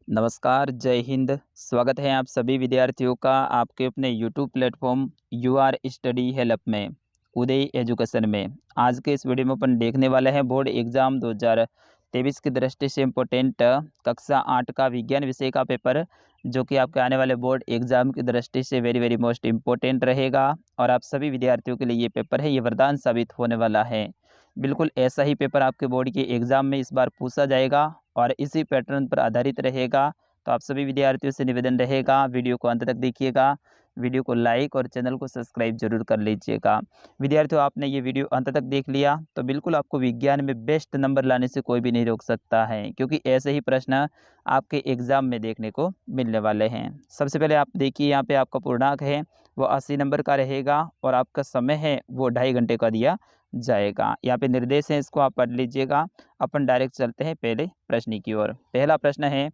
नमस्कार, जय हिंद। स्वागत है आप सभी विद्यार्थियों का आपके अपने YouTube platform UR study help में, उदय एजुकेशन में। आज के इस वीडियो में अपन देखने वाले हैं बोर्ड एग्ज़ाम 2023 की दृष्टि से इम्पोर्टेंट कक्षा 8 का विज्ञान विषय का पेपर, जो कि आपके आने वाले बोर्ड एग्ज़ाम की दृष्टि से वेरी मोस्ट इम्पोर्टेंट रहेगा। और आप सभी विद्यार्थियों के लिए ये पेपर है, ये वरदान साबित होने वाला है। बिल्कुल ऐसा ही पेपर आपके बोर्ड के एग्ज़ाम में इस बार पूछा जाएगा और इसी पैटर्न पर आधारित रहेगा। तो आप सभी विद्यार्थियों से निवेदन रहेगा, वीडियो को अंत तक देखिएगा, वीडियो को लाइक और चैनल को सब्सक्राइब जरूर कर लीजिएगा। विद्यार्थियों, आपने ये वीडियो अंत तक देख लिया तो बिल्कुल आपको विज्ञान में बेस्ट नंबर लाने से कोई भी नहीं रोक सकता है, क्योंकि ऐसे ही प्रश्न आपके एग्ज़ाम में देखने को मिलने वाले हैं। सबसे पहले आप देखिए, यहाँ पे आपका पूर्णांक है वो 80 नंबर का रहेगा और आपका समय है वो 2.5 घंटे का दिया जाएगा। यहाँ पे निर्देश है, इसको आप पढ़ लीजिएगा। अपन डायरेक्ट चलते हैं पहले प्रश्न की ओर। पहला प्रश्न है,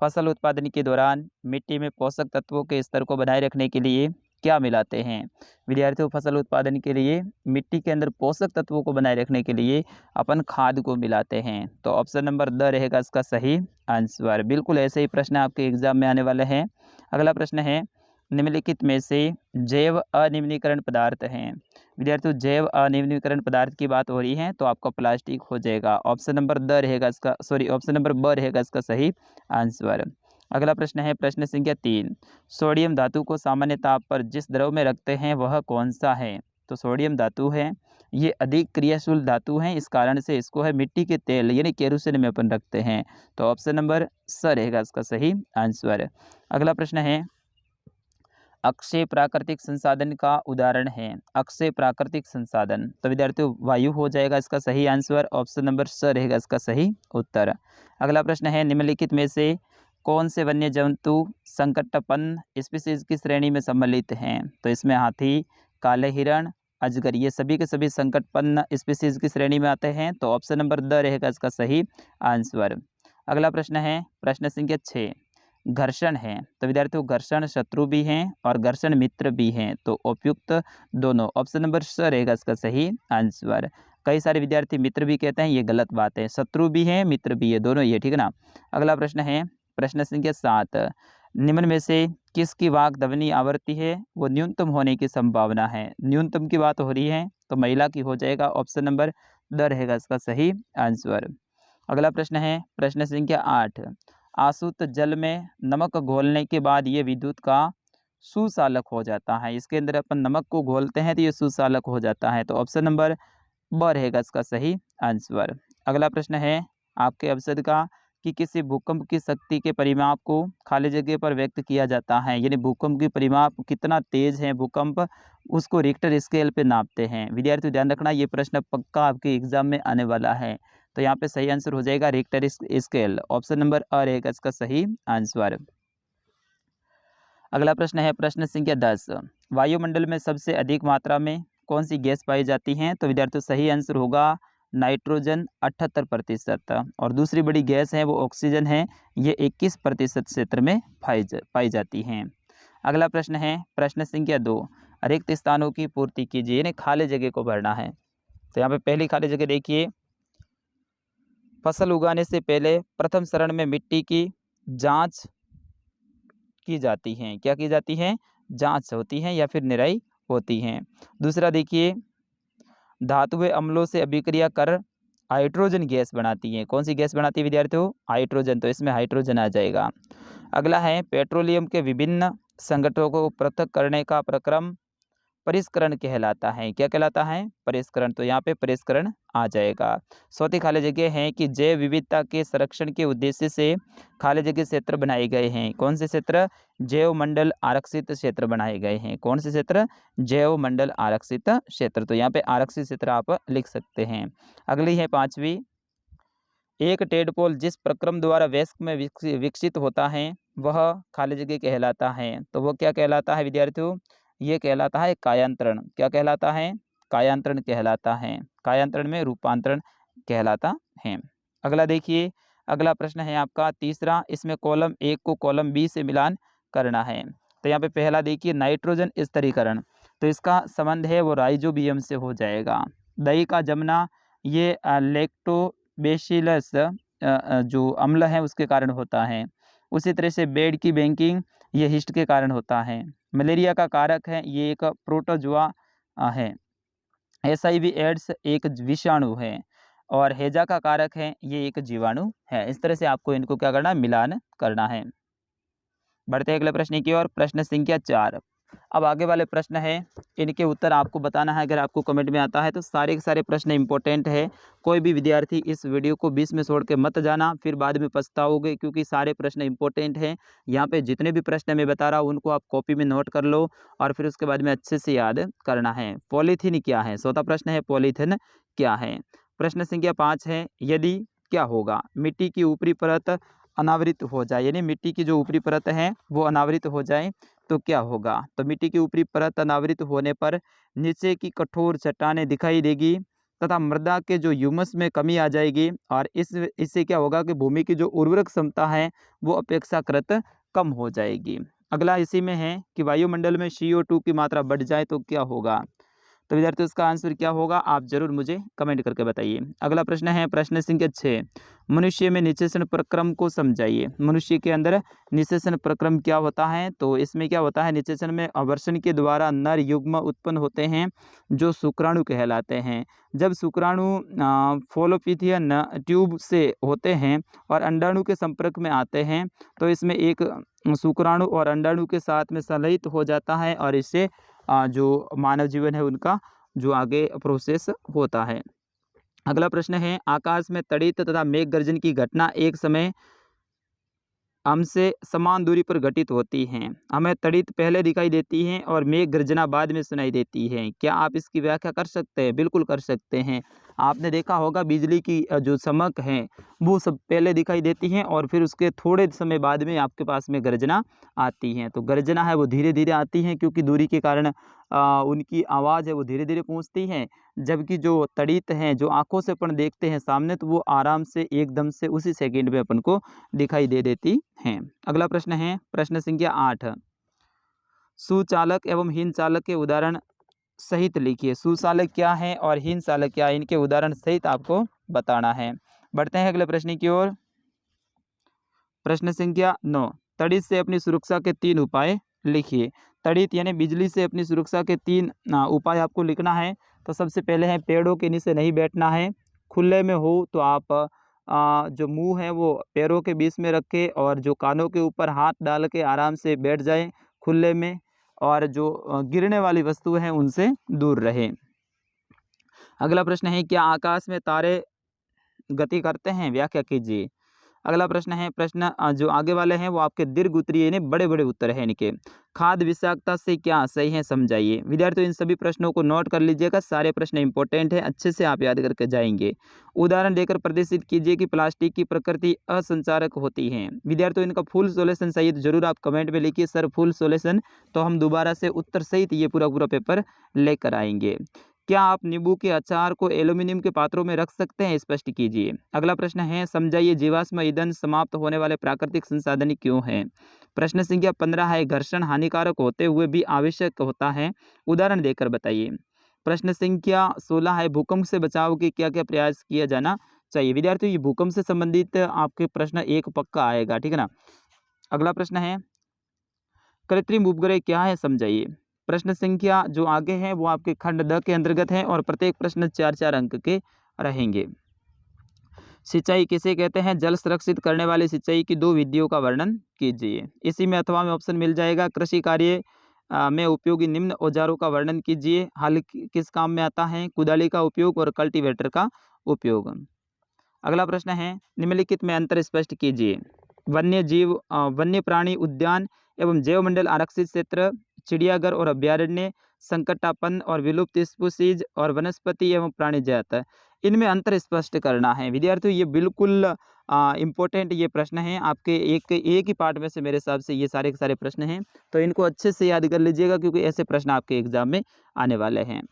फसल उत्पादन के दौरान मिट्टी में पोषक तत्वों के स्तर को बनाए रखने के लिए क्या मिलाते हैं? विद्यार्थियों, फसल उत्पादन के लिए मिट्टी के अंदर पोषक तत्वों को बनाए रखने के लिए अपन खाद को मिलाते हैं। तो ऑप्शन नंबर द रहेगा इसका सही आंसर। बिल्कुल ऐसे ही प्रश्न आपके एग्जाम में आने वाले हैं। अगला प्रश्न है, निम्नलिखित में से जैव अनिम्नीकरण पदार्थ हैं। विद्यार्थियों, जैव अनिम्नीकरण पदार्थ की बात हो रही है तो आपका प्लास्टिक हो जाएगा। ऑप्शन नंबर द रहेगा इसका, ऑप्शन नंबर ब रहेगा इसका सही आंसर। अगला प्रश्न है, प्रश्न संख्या 3, सोडियम धातु को सामान्य ताप पर जिस द्रव में रखते हैं वह कौन सा है? तो सोडियम धातु है, ये अधिक क्रियाशील धातु है, इस कारण से इसको है मिट्टी के तेल यानी केरोसिन में अपन रखते हैं। तो ऑप्शन नंबर स रहेगा इसका सही आंसर। अगला प्रश्न है, अक्षय प्राकृतिक संसाधन का उदाहरण है। अक्षय प्राकृतिक संसाधन, तो विद्यार्थियों वायु हो जाएगा इसका सही आंसर। ऑप्शन नंबर स रहेगा इसका सही उत्तर। अगला प्रश्न है, निम्नलिखित में से कौन से वन्य जंतु संकटपन्न स्पीसीज की श्रेणी में सम्मिलित हैं? तो इसमें हाथी, काले हिरण, अजगर, ये सभी के सभी संकटपन्न स्पीसीज की श्रेणी में आते हैं। तो ऑप्शन नंबर द रहेगा इसका सही आंसर। अगला प्रश्न है, प्रश्न संख्या 6, घर्षण है। तो विद्यार्थियों, घर्षण शत्रु भी हैं और घर्षण मित्र भी हैं, तो उपयुक्त दोनों। ऑप्शन नंबर स रहेगा इसका सही आंसर। कई सारे विद्यार्थी मित्र भी कहते हैं, ये गलत बात है। शत्रु भी हैं, मित्र भी है, दोनों ये, ठीक है ना। अगला प्रश्न है, प्रश्न संख्या 7, निम्न में से किसकी वाक ध्वनि आवृत्ति है वो न्यूनतम होने की संभावना है? न्यूनतम की बात हो रही है तो महिला की हो जाएगा। ऑप्शन नंबर द रहेगा इसका सही आंसर। अगला प्रश्न है, प्रश्न संख्या 8, आसुत जल में नमक घोलने के बाद ये विद्युत का सुचालक हो जाता है। इसके अंदर अपन नमक को घोलते हैं तो ये सुचालक हो जाता है। तो ऑप्शन नंबर ब रहेगा इसका सही आंसर। अगला प्रश्न है आपके अवसद का, कि किसी भूकंप की शक्ति के परिमाप को खाली जगह पर व्यक्त किया जाता है, यानी भूकंप की परिमाप कितना तेज है भूकंप, उसको रिक्टर स्केल पे नापते हैं। विद्यार्थियों ध्यान रखना, ये प्रश्न पक्का आपके एग्जाम में आने वाला है। तो यहाँ पे सही आंसर हो जाएगा रिक्टर स्केल। ऑप्शन नंबर अ रहेगा इसका सही आंसर। अगला प्रश्न है, प्रश्न संख्या 10, वायुमंडल में सबसे अधिक मात्रा में कौन सी गैस पाई जाती है? तो विद्यार्थियों सही आंसर होगा नाइट्रोजन 78%, और दूसरी बड़ी गैस है वो ऑक्सीजन है, ये 21% क्षेत्र में पाई जाती हैं। अगला प्रश्न है, प्रश्न संख्या 2, रिक्त स्थानों की पूर्ति कीजिए, यानी खाली जगह को भरना है। तो यहाँ पे पहली खाली जगह देखिए, फसल उगाने से पहले प्रथम चरण में मिट्टी की जांच की जाती हैं। क्या की जाती है? जांच होती है या फिर निराई होती हैं। दूसरा देखिए, धातुएं अम्लों से अभिक्रिया कर हाइड्रोजन गैस बनाती हैं। कौन सी गैस बनाती है विद्यार्थियों? हाइड्रोजन, तो इसमें हाइड्रोजन आ जाएगा। अगला है, पेट्रोलियम के विभिन्न संगठनों को पृथक करने का प्रक्रम परिष्करण कहलाता है। क्या कहलाता है? परिष्करण, तो यहाँ पे परिष्करण आ जाएगा। चौथी खाली जगह है कि जैव विविधता के संरक्षण के उद्देश्य से खाली जगह क्षेत्र बनाए गए हैं। कौन से क्षेत्र? जैव मंडल आरक्षित क्षेत्र बनाए गए हैं। कौन से क्षेत्र? जैव मंडल आरक्षित क्षेत्र, तो यहाँ पे आरक्षित क्षेत्र आप लिख सकते हैं। अगली है 5वीं, एक टेडपोल जिस प्रक्रम द्वारा वयस्क में विकसित होता है वह खाली जगह कहलाता है। तो वो क्या कहलाता है विद्यार्थियों? ये कहलाता है कायांतरण। क्या कहलाता है? कायांतरण कहलाता है। कायांतरण में रूपांतरण कहलाता है। अगला देखिए, अगला प्रश्न है आपका तीसरा, इसमें कॉलम 1 को कॉलम बी से मिलान करना है। तो यहाँ पे पहला देखिए, नाइट्रोजन स्तरीकरण, तो इसका संबंध है वो राइजोबियम से हो जाएगा। दही का जमना, ये लैक्टोबैसिलस जो अम्ल है उसके कारण होता है। उसी तरह से बेड की बैंकिंग ये हिस्ट के कारण होता है। मलेरिया का कारक है ये एक प्रोटोजुआ है। HIV एड्स एक विषाणु है और हैजा का कारक है ये एक जीवाणु है। इस तरह से आपको इनको क्या करना है, मिलान करना है। बढ़ते हैं अगले प्रश्न की ओर। प्रश्न संख्या 4। अब आगे वाले प्रश्न है, इनके उत्तर आपको बताना है। अगर आपको कमेंट में आता है तो सारे के सारे प्रश्न इंपॉर्टेंट है। कोई भी विद्यार्थी इस वीडियो को बीच में छोड़ के मत जाना, फिर बाद में पछताओगे, क्योंकि सारे प्रश्न इंपॉर्टेंट हैं। यहाँ पे जितने भी प्रश्न मैं बता रहा हूँ उनको आप कॉपी में नोट कर लो और फिर उसके बाद में अच्छे से याद करना है। पॉलीथीन क्या है, चौथा प्रश्न है पॉलीथीन क्या है। प्रश्न संख्या 5 है, यदि क्या होगा मिट्टी की ऊपरी परत अनावृत हो जाए, यानी मिट्टी की जो ऊपरी परत है वो अनावृत हो जाए तो क्या होगा। तो मिट्टी की ऊपरी परत अनावृत होने पर नीचे की कठोर चट्टानें दिखाई देगी तथा मृदा के जो ह्यूमस में कमी आ जाएगी और इससे क्या होगा कि भूमि की जो उर्वरक क्षमता है वो अपेक्षाकृत कम हो जाएगी। अगला इसी में है कि वायुमंडल में CO2 की मात्रा बढ़ जाए तो क्या होगा। तो विद्यार्थियों इसका आंसर क्या होगा आप जरूर मुझे कमेंट करके बताइए। अगला प्रश्न है प्रश्न संख्या 6, मनुष्य में निषेचन प्रक्रम को समझाइए। मनुष्य के अंदर निषेचन प्रक्रम क्या होता है। तो इसमें क्या होता है, निषेचन में आवर्षण के द्वारा नर युग्म उत्पन्न होते हैं जो शुक्राणु कहलाते हैं। जब शुक्राणु फॉलोपिथियन ट्यूब से होते हैं और अंडाणु के संपर्क में आते हैं तो इसमें एक शुक्राणु और अंडाणु के साथ में संलयित हो जाता है और इससे जो मानव जीवन है उनका जो आगे प्रोसेस होता है। अगला प्रश्न है, आकाश में तड़ित तथा मेघ गर्जन की घटना एक समय हमसे समान दूरी पर घटित होती हैं। हमें तड़ित पहले दिखाई देती हैं और मेघ गर्जना बाद में सुनाई देती है। क्या आप इसकी व्याख्या कर सकते हैं। बिल्कुल कर सकते हैं। आपने देखा होगा बिजली की जो चमक है वो सब पहले दिखाई देती हैं और फिर उसके थोड़े समय बाद में आपके पास में गर्जना आती हैं। तो गर्जना है वो धीरे धीरे आती हैं क्योंकि दूरी के कारण उनकी आवाज़ है वो धीरे धीरे पहुंचती है, जबकि जो तड़ित हैं जो आंखों से अपन देखते हैं सामने तो वो आराम से एकदम से उसी सेकंड में अपन को दिखाई दे देती हैं। अगला प्रश्न है प्रश्न संख्या 8, सुचालक एवं हीन चालक के उदाहरण सहित लिखिए। सुचालक क्या है और हीन चालक क्या है, इनके उदाहरण सहित आपको बताना है। बढ़ते हैं अगले प्रश्न की ओर। प्रश्न संख्या 9, तड़ित से अपनी सुरक्षा के 3 उपाय लिखिए। तड़ित यानी बिजली से अपनी सुरक्षा के 3 उपाय आपको लिखना है। तो सबसे पहले है पेड़ों के नीचे नहीं बैठना है। खुले में हो तो आप जो मुंह है वो पैरों के बीच में रखे और जो कानों के ऊपर हाथ डाल के आराम से बैठ जाए खुले में, और जो गिरने वाली वस्तु है उनसे दूर रहे। अगला प्रश्न है, क्या आकाश में तारे गति करते हैं, व्याख्या कीजिए। अगला प्रश्न है जो आगे वाले हैं वो आपके दीर्घ उत्तरीय यानी बड़े बड़े उत्तर हैं इनके। खाद विषाक्तता से क्या सही है समझाइए। विद्यार्थियों इन सभी प्रश्नों को नोट कर लीजिएगा, सारे प्रश्न इंपॉर्टेंट हैं, अच्छे से आप याद करके जाएंगे। उदाहरण देकर प्रदर्शित कीजिए कि प्लास्टिक की प्रकृति असंचारक होती है। विद्यार्थियों इनका फुल सॉल्यूशन सहित जरूर आप कमेंट में लिखिए सर फुल सॉल्यूशन, तो हम दोबारा से उत्तर सहित ये पूरा पूरा पेपर लेकर आएंगे। क्या आप नींबू के अचार को एल्यूमिनियम के पात्रों में रख सकते हैं, स्पष्ट कीजिए। अगला प्रश्न है समझाइए जीवाश्म ईंधन समाप्त होने वाले प्राकृतिक संसाधन क्यों है। प्रश्न संख्या 15 है घर्षण हानिकारक होते हुए भी आवश्यक होता है, उदाहरण देकर बताइए। प्रश्न संख्या 16 है भूकंप से बचाव के क्या क्या प्रयास किया जाना चाहिए। विद्यार्थियों ये भूकंप से संबंधित आपके प्रश्न एक पक्का आएगा, ठीक है ना। अगला प्रश्न है कृत्रिम उपग्रह क्या है समझाइए। प्रश्न संख्या जो आगे है वो आपके खंड द के अंतर्गत है और प्रत्येक प्रश्न 4-4 अंक के रहेंगे। सिंचाई किसे कहते हैं, जल संरक्षित करने वाली सिंचाई की 2 विधियों का वर्णन कीजिए। इसी में अथवा में ऑप्शन मिल जाएगा। कृषि कार्य में उपयोगी निम्न औजारों का वर्णन कीजिए। हल किस काम में आता है, कुदाली का उपयोग और कल्टीवेटर का उपयोग। अगला प्रश्न है निम्नलिखित में अंतर स्पष्ट कीजिए। वन्य जीव वन्य प्राणी उद्यान एवं जैव मंडल आरक्षित क्षेत्र, चिड़ियाघर और अभ्यारण्य, संकटापन्न और विलुप्त स्पीशीज और वनस्पति एवं प्राणी जात, इनमें अंतर स्पष्ट करना है। विद्यार्थियों ये बिल्कुल इम्पोर्टेंट ये प्रश्न है आपके एक ही पार्ट में से मेरे हिसाब से ये सारे के सारे प्रश्न हैं, तो इनको अच्छे से याद कर लीजिएगा क्योंकि ऐसे प्रश्न आपके एग्जाम में आने वाले हैं।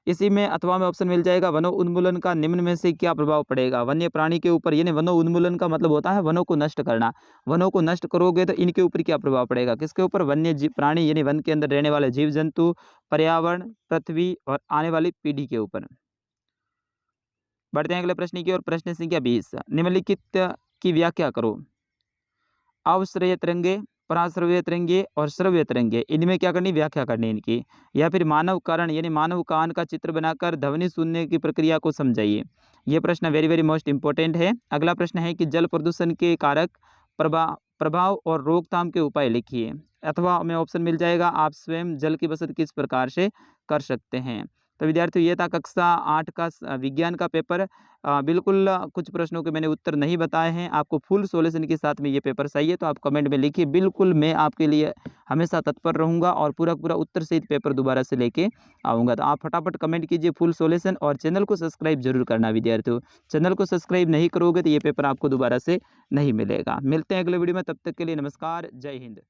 इसी में अथवा में ऑप्शन मिल जाएगा वनो उन्मूलन का निम्न में से क्या प्रभाव पड़ेगा वन्य प्राणी के ऊपर, यानी वनो उन्मूलन का मतलब होता है वनों को नष्ट करना। वनों को नष्ट करोगे तो इनके ऊपर क्या प्रभाव पड़ेगा, किसके ऊपर, वन्य जीव प्राणी यानी वन के अंदर रहने वाले जीव जंतु, पर्यावरण, पृथ्वी और आने वाली पीढ़ी के ऊपर। बढ़ते हैं अगले प्रश्न की ओर। प्रश्न संख्या 20 निम्नलिखित की व्याख्या करो। अवश्रव्य तरंगे, पराश्रव्य तरंगे और श्रव्य तरंगे, इनमें क्या करनी, व्याख्या करनी इनकी। या फिर मानव कर्ण यानी मानव कान का चित्र बनाकर ध्वनि सुनने की प्रक्रिया को समझाइए। ये प्रश्न वेरी वेरी मोस्ट इंपॉर्टेंट है। अगला प्रश्न है कि जल प्रदूषण के कारक, प्रभाव और रोकथाम के उपाय लिखिए। अथवा हमें ऑप्शन मिल जाएगा, आप स्वयं जल की बचत किस प्रकार से कर सकते हैं। तो विद्यार्थियों, ये था कक्षा 8 का विज्ञान का पेपर। बिल्कुल कुछ प्रश्नों के मैंने उत्तर नहीं बताए हैं, आपको फुल सॉल्यूशन के साथ में ये पेपर चाहिए तो आप कमेंट में लिखिए। बिल्कुल मैं आपके लिए हमेशा तत्पर रहूँगा और पूरा पूरा उत्तर सहित पेपर दोबारा से लेके आऊँगा। तो आप फटाफट कमेंट कीजिए फुल सॉल्यूशन और चैनल को सब्सक्राइब जरूर करना विद्यार्थियों। चैनल को सब्सक्राइब नहीं करोगे तो ये पेपर आपको दोबारा से नहीं मिलेगा। मिलते हैं अगले वीडियो में, तब तक के लिए नमस्कार, जय हिंद।